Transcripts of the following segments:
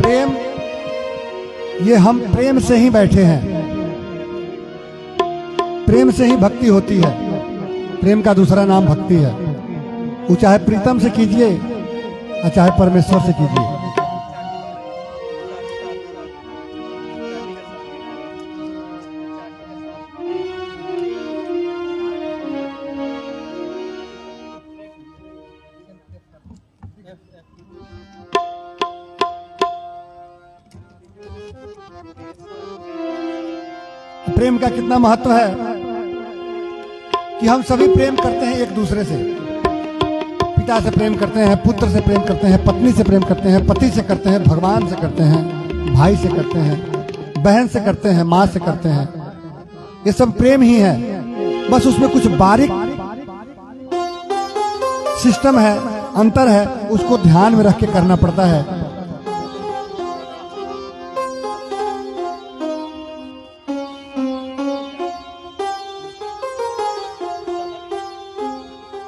प्रेम, ये हम प्रेम से ही बैठे हैं, प्रेम से ही भक्ति होती है। प्रेम का दूसरा नाम भक्ति है। वो चाहे प्रीतम से कीजिए और चाहे परमेश्वर से कीजिए। प्रेम का कितना महत्व है कि हम सभी प्रेम करते हैं एक दूसरे से। पिता से प्रेम करते हैं, पुत्र से प्रेम करते हैं, पत्नी से प्रेम करते हैं, पति से करते हैं, भगवान से करते हैं, भाई से करते हैं, बहन से करते हैं, माँ से करते हैं। ये सब प्रेम ही है, बस उसमें कुछ बारीक सिस्टम है, अंतर है, उसको ध्यान में रख के करना पड़ता है।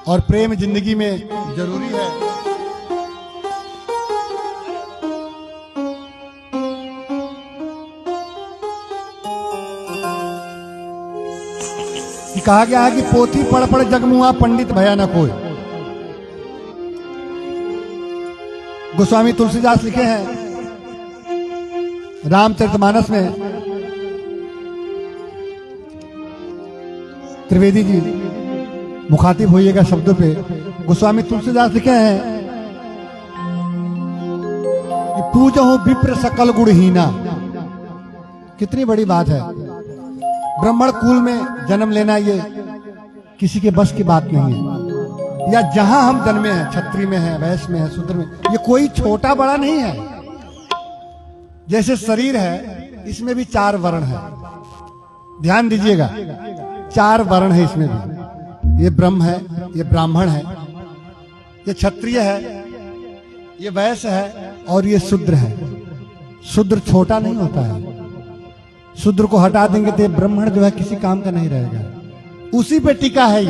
और प्रेम जिंदगी में जरूरी है। कहा गया है कि पोथी पढ़ पढ़ जगमुआ पंडित भया न कोई। गोस्वामी तुलसीदास लिखे हैं रामचरितमानस में, त्रिवेदी जी मुखातिब होइएगा शब्दों पे। गोस्वामी तुलसीदास लिखे हैं कि पूजहु विप्र सकल गुणहीना। कितनी बड़ी बात है। ब्राह्मण कुल में जन्म लेना ये किसी के बस की बात नहीं है। या जहां हम जन्मे हैं, क्षत्रिय में है, वैश्य में है, शूद्र में, ये कोई छोटा बड़ा नहीं है। जैसे शरीर है, इसमें भी 4 वर्ण है। ध्यान दीजिएगा, 4 वर्ण है इसमें भी। ये ब्रह्म है, ये ब्राह्मण है, ये क्षत्रिय है, ये वैश्य है और ये शूद्र है। शूद्र छोटा नहीं होता है। शूद्र को हटा देंगे तो ब्राह्मण जो है किसी काम का नहीं रहेगा। उसी पे टिका है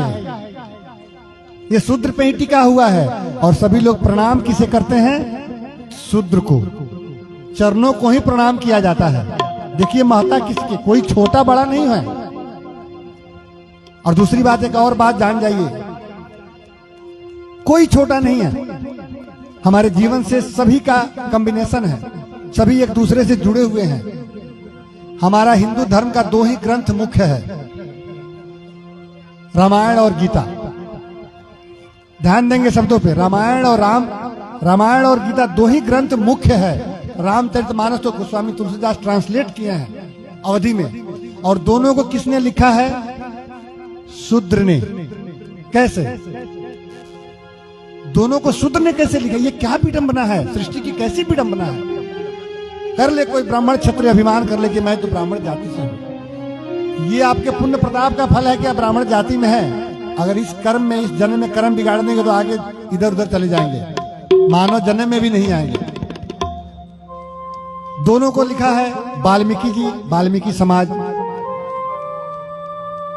ये शूद्र पे ही टिका हुआ है। और सभी लोग प्रणाम किसे करते हैं? शूद्र को, चरणों को ही प्रणाम किया जाता है। देखिए महत्ता किसकी, कोई छोटा बड़ा नहीं है। और दूसरी बात, एक और बात जान जाइए, कोई छोटा नहीं है। हमारे जीवन से सभी का कॉम्बिनेशन है, सभी एक दूसरे से जुड़े हुए हैं। हमारा हिंदू धर्म का 2 ही ग्रंथ मुख्य है, रामायण और गीता। ध्यान देंगे शब्दों पे, रामायण और गीता 2 ही ग्रंथ मुख्य है। रामचरितमानस तो गोस्वामी तुलसीदास ट्रांसलेट किए हैं अवधि में, और दोनों को किसने लिखा है? शूद्र ने। कैसे? दोनों को शूद्र ने कैसे लिखा? ये क्या विडंबना है, सृष्टि की कैसी विडंबना है। कर ले कोई ब्राह्मण क्षत्रिय अभिमान कर ले कि मैं तो ब्राह्मण जाति से हूं। ये आपके पुण्य प्रताप का फल है कि आप ब्राह्मण जाति में है। अगर इस कर्म में, इस जन्म में कर्म बिगाड़ देंगे तो आगे इधर उधर चले जाएंगे, मानव जन्म में भी नहीं आएंगे। दोनों को लिखा है वाल्मीकि जी, वाल्मीकि समाज।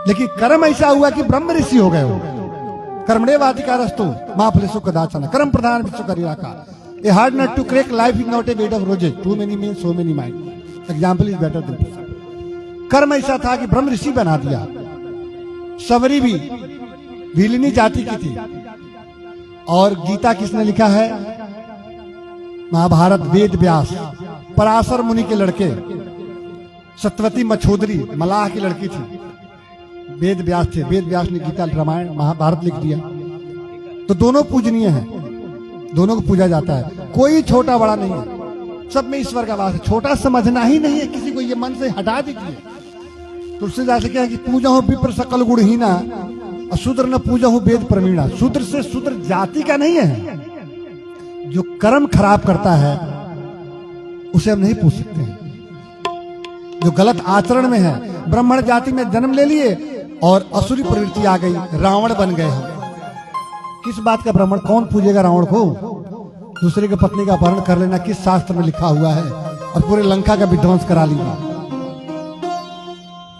लेकिन कर्म ऐसा हुआ कि ब्रह्म ऋषि हो गए हो। कर्मणेवाधिकारस्तु मा फलेषु कदाचन, कर्म प्रधान विश्व करियाका। A hard nut to crack, life is not a bed of roses. Too many men, so many minds. Example is better than present. कर्म ऐसा था कि ब्रह्म ऋषि बना दिया। सवरी भी भीलनी जाति की थी। और गीता किसने लिखा है? महाभारत वेद व्यास, पराशर मुनि के लड़के, सत्यवती मछोदरी मलाह की लड़की थी, वेद व्यास थे। वेद व्यास ने गीता, रामायण, महाभारत लिख दिया। तो दोनों पूजनीय हैं, दोनों को पूजा जाता है। कोई छोटा बड़ा नहीं है, सब में ईश्वर का वास है। छोटा समझना ही नहीं है किसी को, ये मन से हटा दीजिए। तुलसीदास क्या है कि पूजा हो विप्र सकल गुणहीना, और शूद्र न पूजा हो वेद प्रवीणा। शूद्र से शूद्र जाति का नहीं है। जो कर्म खराब करता है उसे हम नहीं पूछ सकते हैं। जो गलत आचरण में है, ब्राह्मण जाति में जन्म ले लिए और असुरी प्रवृत्ति आ गई, रावण बन गए हम। किस बात का ब्राह्मण? कौन पूजेगा रावण को? दूसरे की पत्नी का अपहरण कर लेना किस शास्त्र में लिखा हुआ है? और पूरे लंका का विध्वंस करा लिया।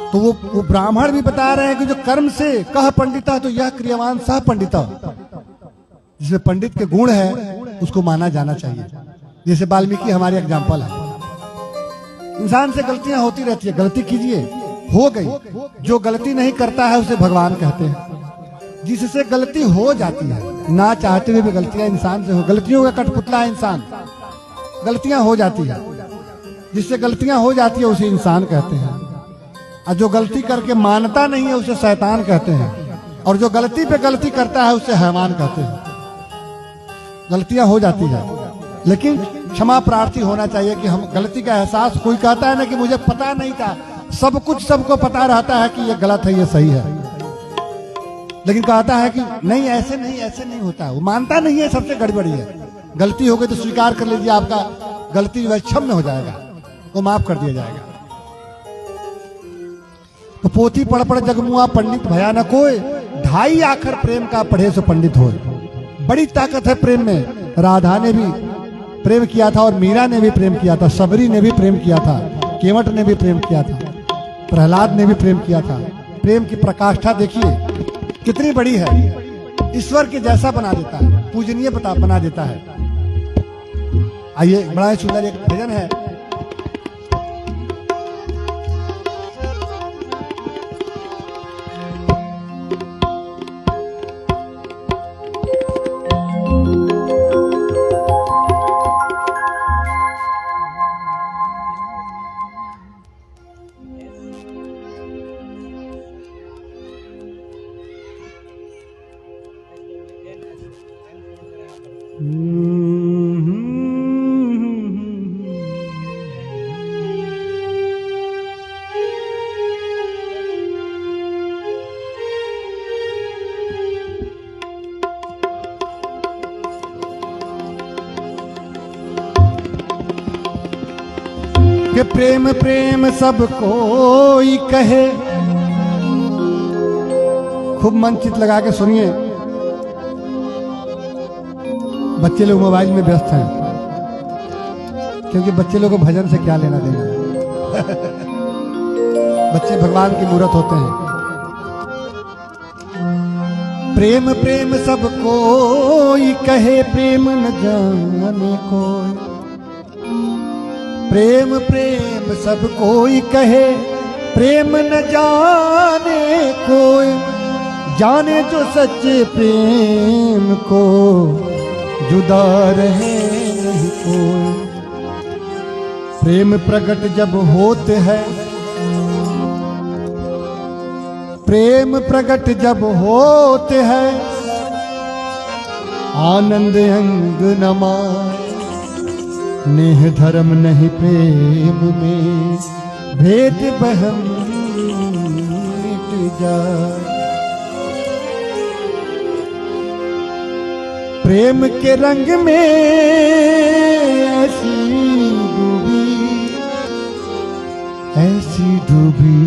तो वो ब्राह्मण भी बता रहे हैं कि जो कर्म से कह पंडिता तो यह क्रियावान सह पंडिता, जिसमें पंडित के गुण है उसको माना जाना चाहिए। जैसे वाल्मीकि हमारे एग्जाम्पल है। इंसान से गलतियां होती रहती है, गलती कीजिए, हो गई। जो गलती नहीं करता है उसे भगवान कहते हैं। जिससे गलती हो जाती है, ना चाहते हुए भी गलतियां इंसान से हो, गलतियों का कठपुतला है इंसान, गलतियां हो जाती है। जिससे गलतियां हो जाती है उसे इंसान कहते हैं, और जो गलती करके मानता नहीं है उसे शैतान कहते हैं, और जो गलती पे गलती करता है उसे हैवान कहते हैं। गलतियां हो जाती है, लेकिन क्षमा प्रार्थी होना चाहिए कि हम गलती का एहसास। कोई कहता है ना कि मुझे पता नहीं था, सब कुछ सबको पता रहता है कि ये गलत है, ये सही है, लेकिन कहता है कि नहीं ऐसे नहीं होता। वो मानता नहीं है, सबसे गड़बड़ी है। गलती हो गई तो स्वीकार कर लीजिए, आपका गलती जो है क्षम्य हो जाएगा, वो माफ कर दिया जाएगा। तो पोथी पढ़ पढ़ जगमुआ पंडित भया न कोई, ढाई आखर प्रेम का पढ़े सो पंडित हो। बड़ी ताकत है प्रेम में। राधा ने भी प्रेम किया था, और मीरा ने भी प्रेम किया था, सबरी ने भी प्रेम किया था, केवट ने भी प्रेम किया था, प्रहलाद ने भी प्रेम किया था। प्रेम की प्रकाष्ठा देखिए कितनी बड़ी है, ईश्वर के जैसा बना देता है, पूजनीय बना देता है। आइए, बड़ा ही सुंदर एक भजन है। कि प्रेम प्रेम सब कोई कहे। खूब मन चित लगा के सुनिए। बच्चे लोग मोबाइल में व्यस्त हैं, क्योंकि बच्चे लोग को भजन से क्या लेना देना है। बच्चे भगवान की मूरत होते हैं। प्रेम प्रेम सब कोई कहे, प्रेम न जाने कोई। प्रेम प्रेम सब कोई कहे, प्रेम न जाने कोई। जाने जो सच्चे प्रेम को, जुदा रहे नहीं कोई। प्रेम प्रकट जब होते हैं, प्रेम प्रकट जब होते हैं, आनंद अंग नमा। नेह धर्म नहीं प्रेम में, भेद बहम मिट जाए। प्रेम के रंग में ऐसी डूबी, ऐसी डूबी,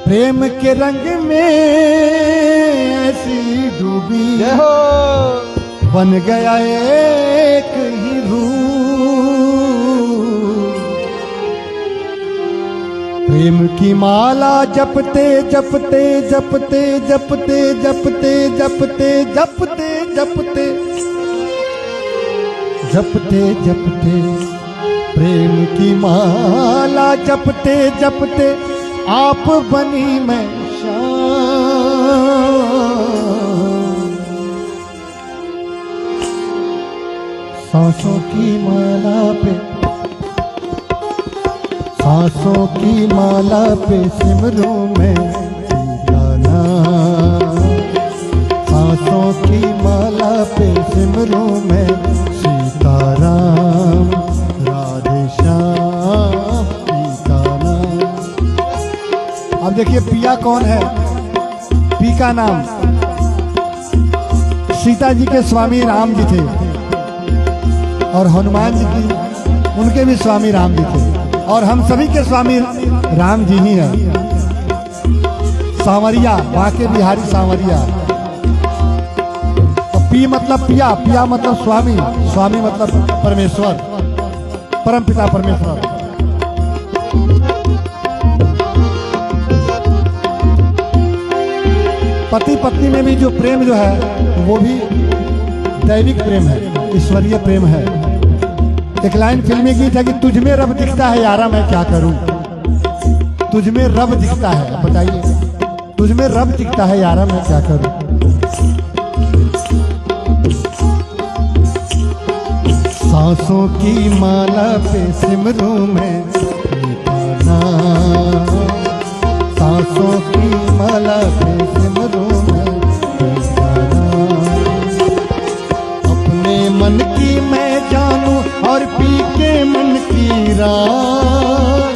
प्रेम के रंग में ऐसी डूबी, बन गया एक ही रूप। प्रेम की माला जपते जपते जपते जपते जपते जपते जपते जपते जपते जपते, प्रेम की माला जपते जपते, आप बनी मैं शाम। सांसों की माला पे, सांसों की माला पे सिमरूं मैं तेरा नाम। सांसों की माला पे सिमरूं मैं सीताराम, राधे श्याम सीताराम। अब देखिए पिया कौन है। पी का नाम सीता जी के स्वामी राम जी थे, और हनुमान जी की उनके भी स्वामी राम जी थे, और हम सभी के स्वामी राम जी ही हैं। सांवरिया, बांके बिहारी सांवरिया। तो पी मतलब पिया, पिया मतलब स्वामी, स्वामी मतलब परमेश्वर, परमपिता परमेश्वर। पति पत्नी में भी जो प्रेम जो है वो भी दैविक प्रेम है, ईश्वरीय प्रेम है। एक लाइन फिल्मी गीत है कि तुझ में रब दिखता है यारा मैं क्या करूं। तुझ में रब दिखता है, बताइए, तुझ में रब दिखता है यारा मैं क्या करूं। सांसों की माला पे सिमरूं मैं गाना, सांसों की माला पे सिमरूं मैं गाना। अपने मन की मैं जानूं और पी के मन की रात,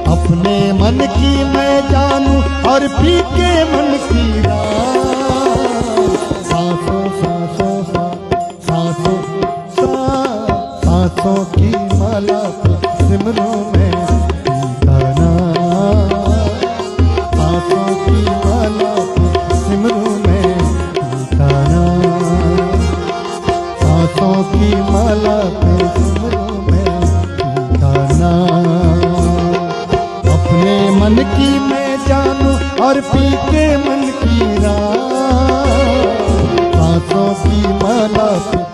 अपने मन की मैं जानूं और पी के मन की रात। सांसों सांसों सांसों सांसों की माला पर सिमरूं मैं गाना, सांसों की माला पर सिमरूं मैं गाना, सांसों की माला पर सिमरूं मैं गाना। अपने मन की मैं जानूं और पी के मन की रात, सांसों की माला पर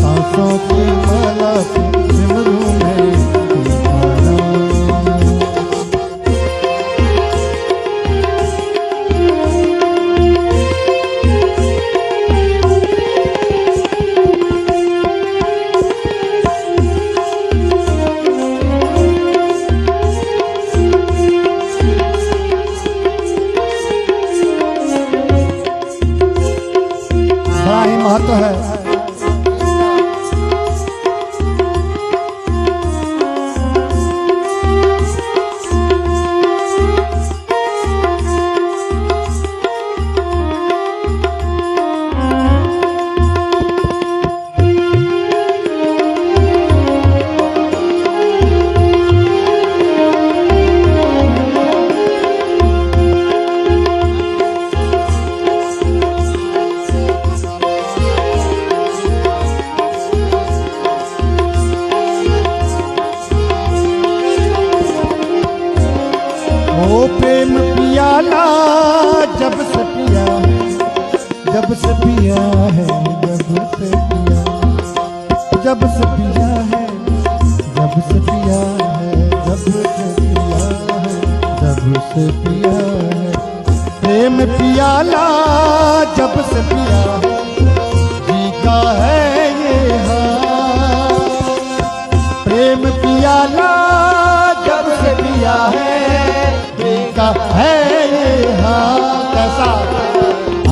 सांसों की माला सिमरूं मैं गाना। बड़ा ही महत्व है। प्रेम पियाला जब से पिया है, जब से पिया है, जब से पिया, जब से पिया है, जब से पिया है, जब से पिया है, जब से पिया है। प्रेम पियाला जब से पिया है, जी का है ये हाल। प्रेम पियाला जब से पिया है, का है ये हाल। कैसा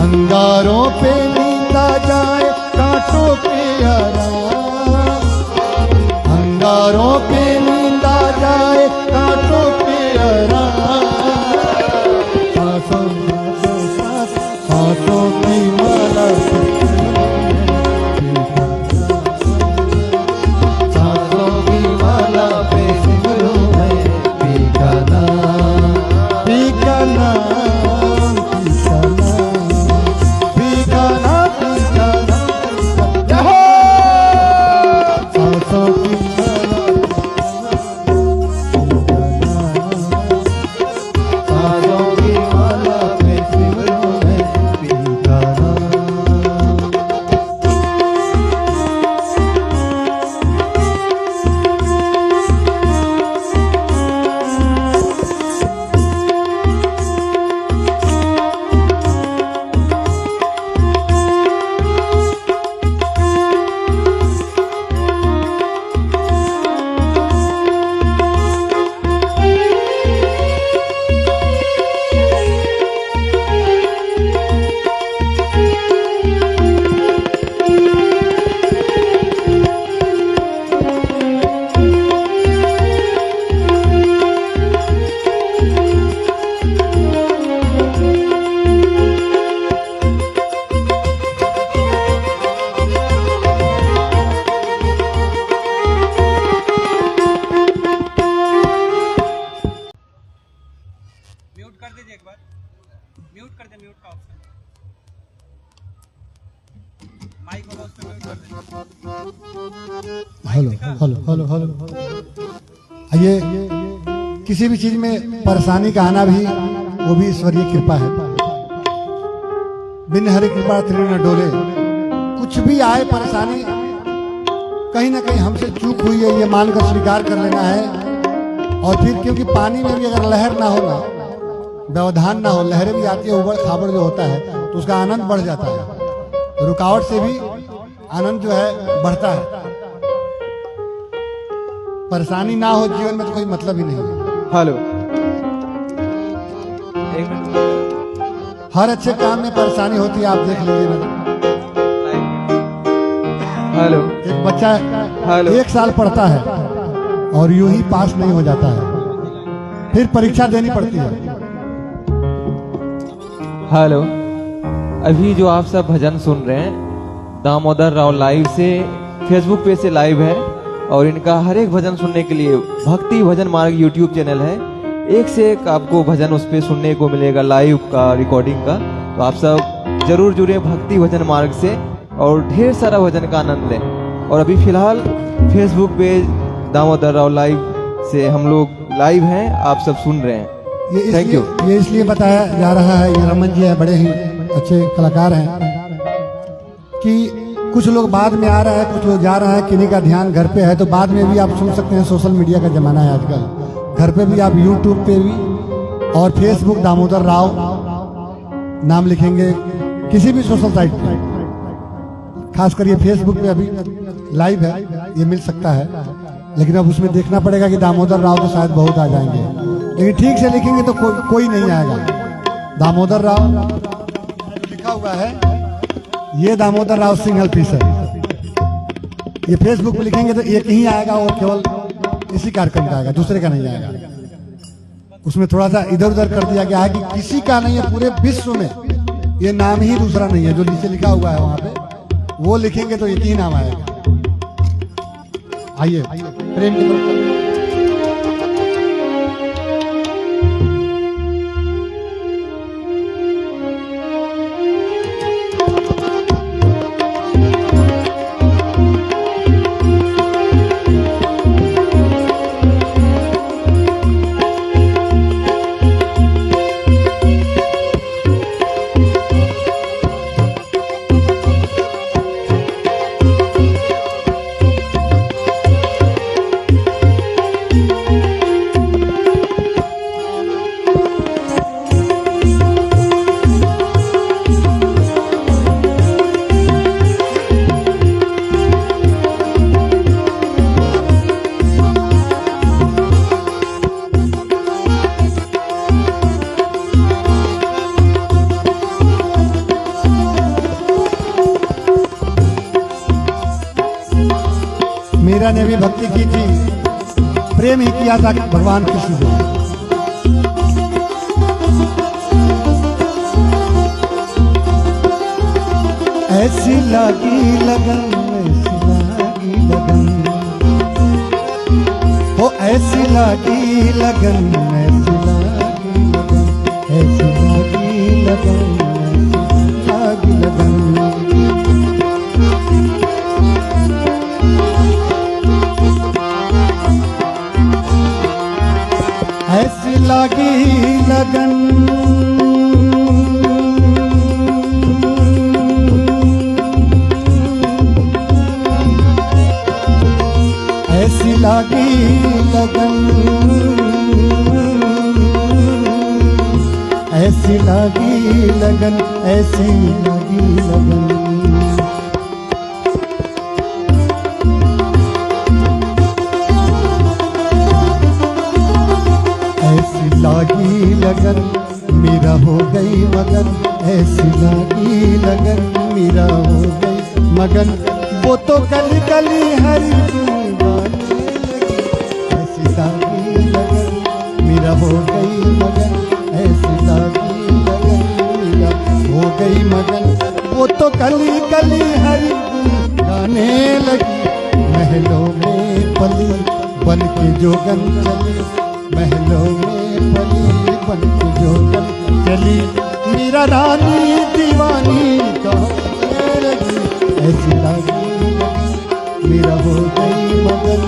अंगारों पे नींदा जाए कांटों पे आराम, अंगारों पे नींदा जाए कांटों पे आराम। सांसों सांसों की माला सांसों की माला पे सिमरूं मैं गाना, गाना, गाना, गाना, गाना, सांसों की सांसों की माला पे सिमरूं मैं गाना। म्यूट कर दीजिए एक बार, म्यूट कर दे, म्यूट का ऑप्शन माइक होगा उस पे म्यूट कर दे। हेलो हेलो हेलो हेलो, ये किसी भी चीज में परेशानी का आना भी वो भी ईश्वरीय कृपा है। बिन हरि कृपा त्रिण न डोले, कुछ भी आए परेशानी कहीं ना कहीं हमसे चूक हुई है ये मानकर स्वीकार कर लेना है। और फिर क्योंकि पानी में भी अगर लहर ना हो ना, व्यवधान ना हो, लहरें भी आती है, उबड़ खाबड़ जो होता है तो उसका आनंद बढ़ जाता है। रुकावट से भी आनंद जो है बढ़ता है। परेशानी ना हो जीवन में तो कोई मतलब ही नहीं है। हेलो, एक मिनट। हर अच्छे काम में परेशानी होती है, आप देख लीजिए ना। हेलो, एक बच्चा हेलो। 1 साल पढ़ता है और यूं ही पास नहीं हो जाता है, फिर परीक्षा देनी पड़ती है। हेलो, अभी जो आप सब भजन सुन रहे हैं दामोदर राव लाइव से, फेसबुक पे से लाइव है और इनका हर एक भजन सुनने के लिए भक्ति भजन मार्ग यूट्यूब चैनल है। एक से एक आपको भजन उस पे सुनने को मिलेगा, लाइव का, रिकॉर्डिंग का। तो आप सब जरूर जुड़े भक्ति भजन मार्ग से और ढेर सारा भजन का आनंद लें। और अभी फिलहाल फेसबुक पे दामोदर राव लाइव से हम लोग लाइव हैं, आप सब सुन रहे हैं। Thank you. ये इसलिए बताया जा रहा है, ये रमन जी है, बड़े ही अच्छे कलाकार हैं, कि कुछ लोग बाद में आ रहा है, कुछ लोग जा रहा है, किन्हीं का ध्यान घर पे है, तो बाद में भी आप सुन सकते हैं। सोशल मीडिया का जमाना है आजकल, घर पे भी आप यूट्यूब पे भी और फेसबुक दामोदर राव नाम लिखेंगे किसी भी सोशल साइट पे, खासकर ये फेसबुक पे अभी लाइव है, ये मिल सकता है। लेकिन अब उसमें देखना पड़ेगा कि दामोदर राव तो शायद बहुत आ जाएंगे, लेकिन ठीक से लिखेंगे तो कोई नहीं आएगा। दामोदर राव लिखा हुआ है, ये दामोदर राव सिंगल पीस है। ये फेसबुक पे लिखेंगे तो एक ही आएगा, वो केवल इसी कार्यक्रम का आएगा, दूसरे का नहीं आएगा। उसमें थोड़ा सा इधर उधर कर दिया गया है कि किसी का नहीं है, पूरे विश्व में ये नाम ही दूसरा नहीं है। जो नीचे लिखा हुआ है वहां पे वो लिखेंगे तो एक ही नाम आएगा। आइए प्रेम की तरफ। मीरा ने भी भक्ति की थी, प्रेम ही किया था भगवान कृष्ण से। ऐसी लगी लगन, ऐसी लगी लगन, हो ऐसी लगी लगन, ऐसी लगी लगन, ऐसी लगी लगन, ऐसी लगी लगन। ऐसी लगी लगन, ऐसी लगी लगन, ऐसी लगी लगन, ऐसी लगी लगन। लागी लगन मेरा हो गई मगन, ऐसी लागी लगन मेरा हो गई मगन। वो तो गली गली हरी गाने लगी, ऐसी लागी लगन मेरा हो गई मगन, ऐसी लागी लगन मेरा हो गई मगन। वो तो गली गली हरी गाने लगी, महलों में पली बन के जोगन चली, महलों में पली बन के जोगन चली। मेरा रानी दीवानी कहने लगी, ऐसी लगी मेरा हो गई मगन।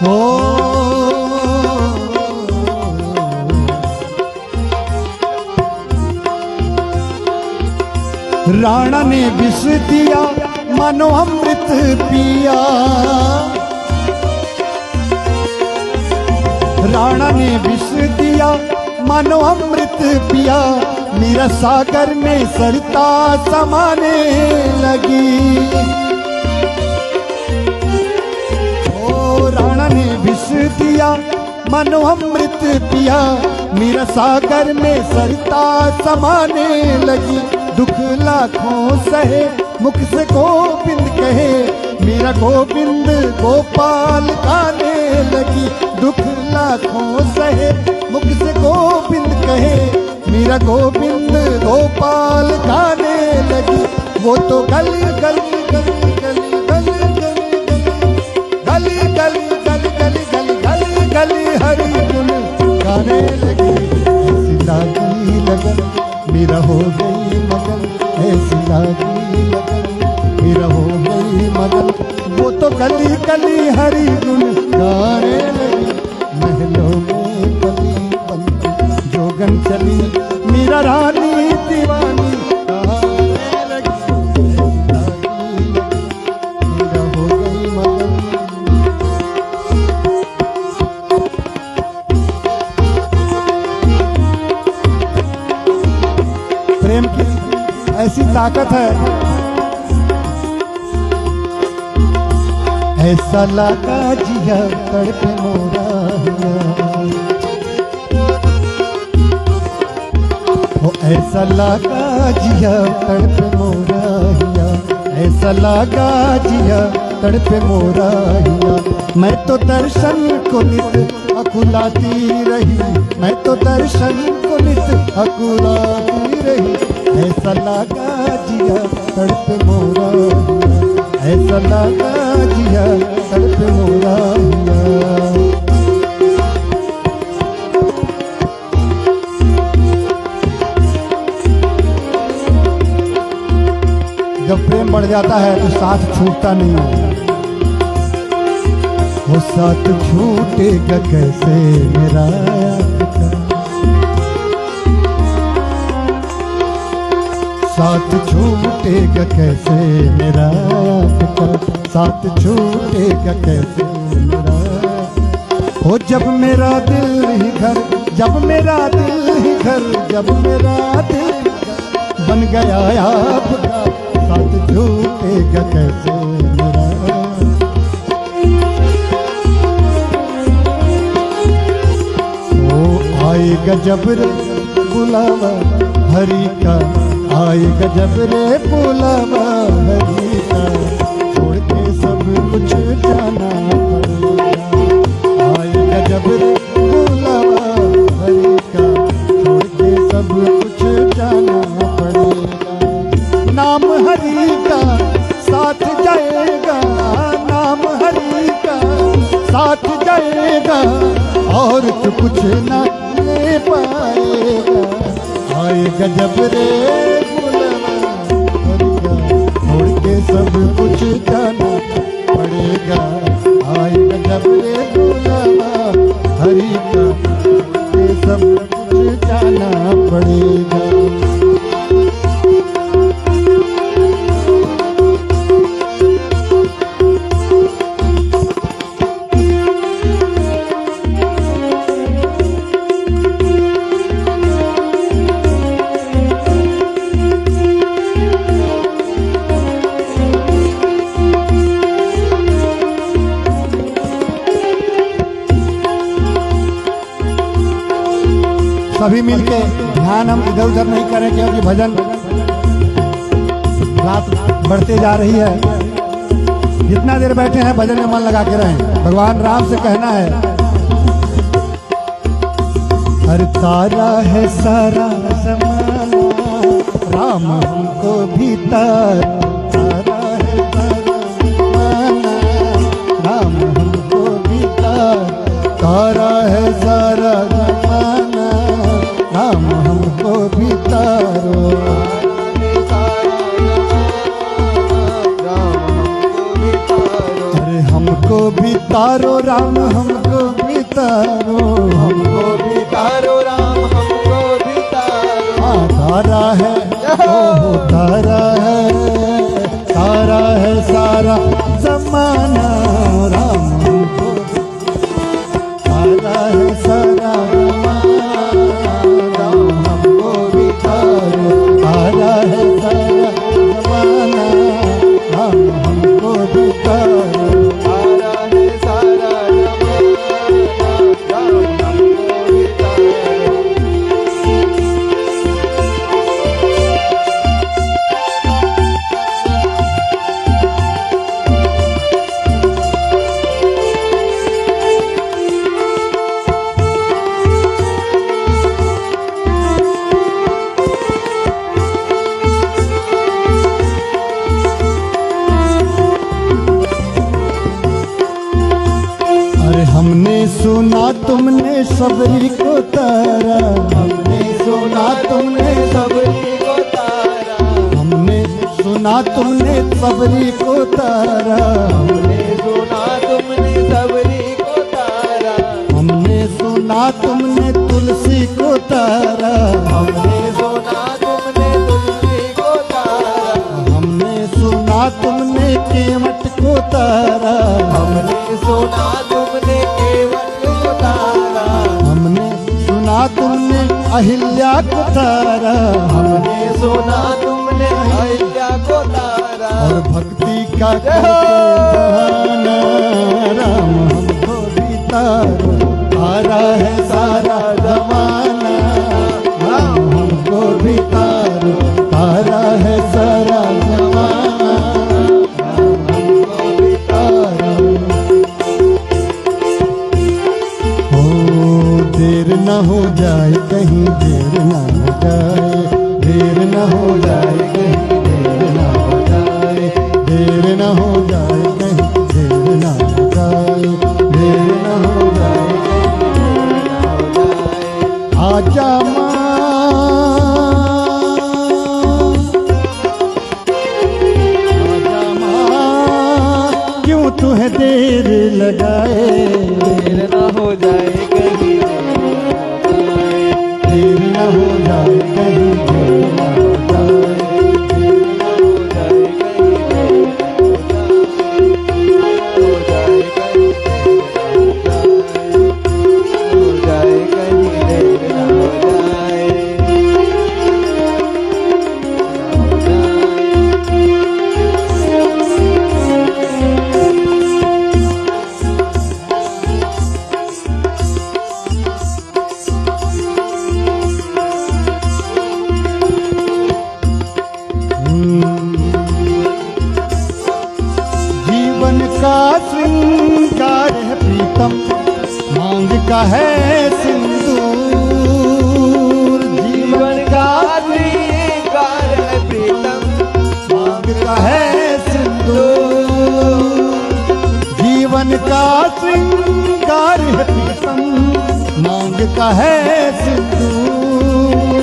ओ राणा ने विष दिया मानो अमृत पिया, राणा ने विष दिया मानो अमृत पिया, मीरा सागर में सरता समाने लगी। ओ राणा ने विष दिया मानो अमृत पिया, मीरा सागर में सरता समाने लगी। दुख लाखों सहे मुख से गोविंद कहे, मेरा गोविंद गोपाल गाने लगी। दुख लाखों सहे मुख से गोविंद कहे, मेरा गोविंद गोपाल गाने लगी। वो तो गली गली गली गली गली गली गली गली गली गली गली गली हरि गुण गाने लगी। ऐसी लागी लगन मेरा हो गई मगन, ऐसी लागी लगन मेरा हो गई मगन। वो तो गली गली हरि गुण गाने लगी। महलों में बली बंदी जोगन चली, मेरा रानी दीवानी गाने लगी। ऐसी लागी लगन मेरा हो गई मगन। प्रेम की ऐसी ताकत है, ऐसा लगा जिया तड़पे मोरा वो, ऐसा लगा जिया तड़पे मोरा हिया, ऐसा लगा जिया तड़पे मोरा हिया। मैं तो दर्शन को नित अकुलाती रही, मैं तो दर्शन को नित अकुलाती रही। ऐसा लगा जिया तड़पे मोरा हिया, ऐसा लगा जिया तड़पे मोरा हिया। जब प्रेम बढ़ जाता है तो साथ छूटता नहीं है। वो साथ छूटेगा कैसे मेरा पिता, साथ छूटेगा कैसे मेरा पिता, साथ छूटेगा कैसे मेरा। हो जब मेरा दिल ही घर, जब मेरा दिल ही घर, जब मेरा दिल बन गया आपका, साथ छूटेगा कैसे मेरा। ओ आएगा जब रे बुलावा हरि का, आएगा जब रे बुलावा हरि का, छोड़ के सब कुछ जाना पड़ेगा। आएगा जब रे बुलावा हरि का, छोड़ के सब कुछ जाना पड़ेगा। नाम हरि का साथ जाएगा, नाम हरि का साथ जाएगा, और तो कुछ ना ले पाएगा। आएगा जब रे छोड़ के सब कुछ जाना पड़ेगा। आएगा जब रे बुलावा हरि का, छोड़ के सब कुछ जाना पड़ेगा। सभी मिलके ध्यान हम इधर उधर नहीं करें, क्योंकि भजन रात बढ़ते जा रही है। जितना देर बैठे हैं भजन में मन लगा के रहें। भगवान राम से कहना है, हर तारा है सारा जमाना, राम हमको भी तारा है सारा जमाना, राम हमको भी तारा है सारा जमाना, राम हमको भी तारो। अरे हमको हमको भी तारो राम हमको भी तारो, हमको भी तारो राम हमको भी तारो। हाँ तारा है ओ तारा है सारा जमाना, राम हमको तारा है सारा जमाना, राम हमको भी तारो, तारा है सारा जमाना, राम हमको भी तारो, तारा है सारा जमाना, राम हमको भी तारो। अरे हमने सुना तुमने सबरी को तारा, हमने सुना तुमने सबरी को तारा, हमने सुना तुमने सबरी को तारा, हमने सुना तुमने सबरी को तारा, हमने सुना तुमने तुलसी को तारा, हमने सुना तुमने तुलसी को तारा, हमने सुना तुमने केवट को तारा, हमने सुना तुमने केवट को तारा, हमने सुना तुमने अहिल्या को तारा, हमने सुना तुमने अहिल्या को तारा। और भक्ति का करके बहाना, राम हमको भी तारो, तारा है सारा जमाना, राम हमको भी तारो, तारा है सारा जमाना, राम हमको भी तारो। हो देर न हो जाए कहीं, देर न हो जाए, देर न हो जाए कहीं, देर न हो जाए, देर न हो जाए कहीं, देर न हो जाए, देर न हो जाए कहीं। आजा माँ, आजा माँ, क्यों तुम्हें देर लगाए, देर न हो जाए कहीं, देर न हो जाए कहीं, देर न हो जाए, जीवन का श्रृंगार है प्रीतम, मांग का है सिंदूर, जीवन का श्रृंगार है प्रीतम, मांग का है सिंदूर, जीवन का श्रृंगार है प्रीतम, मांग का है सिंदूर,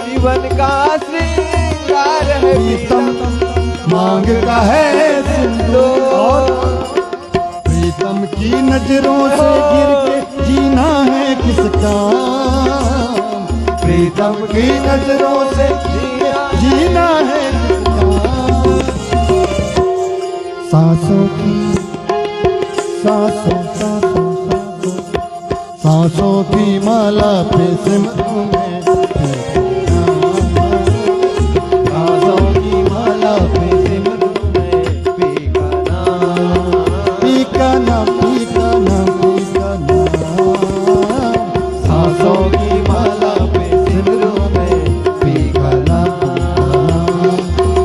जीवन का श्रृंगार है प्रीतम मांग का है सिंदूर, प्रीतम की नजरों से गिर के जीना है किसका, प्रीतम की नजरों से जीना है किसका। सांसों की सांसों सांसों सांसों सांसों की माला पे सिमरूं मैं, सांसों की माला पे सिमरूं मैं, पीका नाम, पीका नाम, पीका नाम, पीका नाम, सांसों की माला पे सिमरूं मैं, पीका नाम,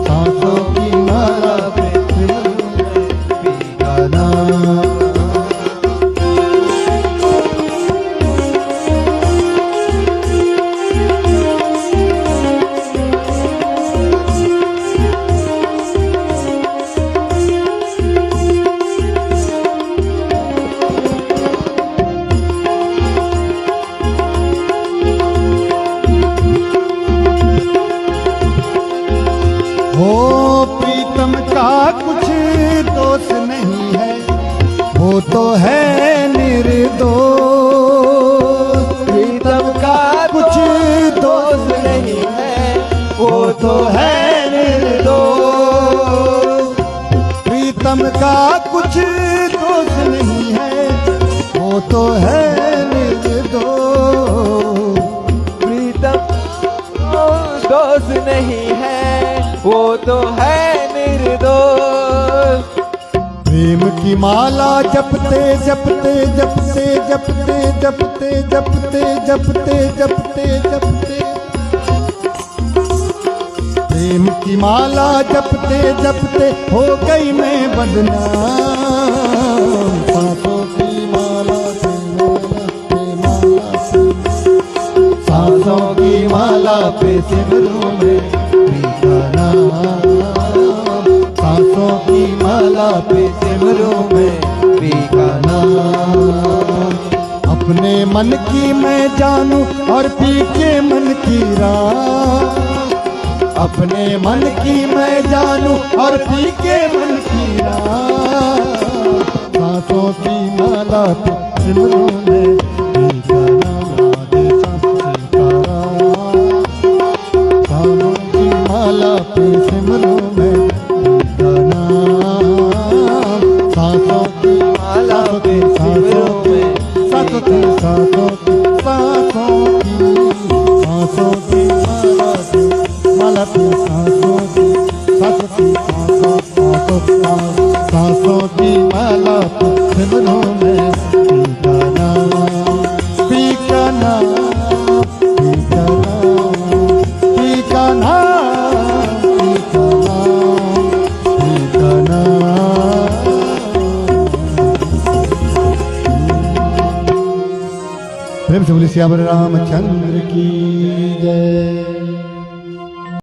सांसों की माला पे सिमरूं मैं, पीका नाम। हो प्रीतम का कुछ दोष नहीं है, वो तो है निर्दोष। प्रीतम का कुछ दोष नहीं है, वो तो है निर्दोष। प्रीतम का कुछ दोष नहीं है, वो तो है निर्दोष। प्रीतम दोष नहीं है, वो तो है निर्दोष। प्रेम की माला जपते जपते जपते जपते जपते जपते जपते जपते जपते, प्रेम की माला जपते जपते हो गई मैं बदनाम। सांसों की माला पे माला पे सांसों की माला पे सिमरूं मैं प्रीता नाम। सांसों की माला पे सिमरूं मैं प्रीता नाम। अपने मन की मैं जानूं और पी के मन की राह। अपने मन की मैं जानूं और पी के मन की राह। सांसों की माला पे सिमरूं मैं प्रीता नाम। राधे सीताराम। सांसों की माला पे सिमरूं मैं प्रीता नाम। सांसों की माला पे सिमरूं मैं सांसों की सांसों की सांसों की सांसों की माला पे सांसों की सांसों की सांसों सांसों की माला पे सिमरूं मैं प्रीता नाम। प्रीता नाम प्रीता नाम प्रीता नाम प्रीता नाम। प्रेम से बोले श्याम रामचंद्र की जय।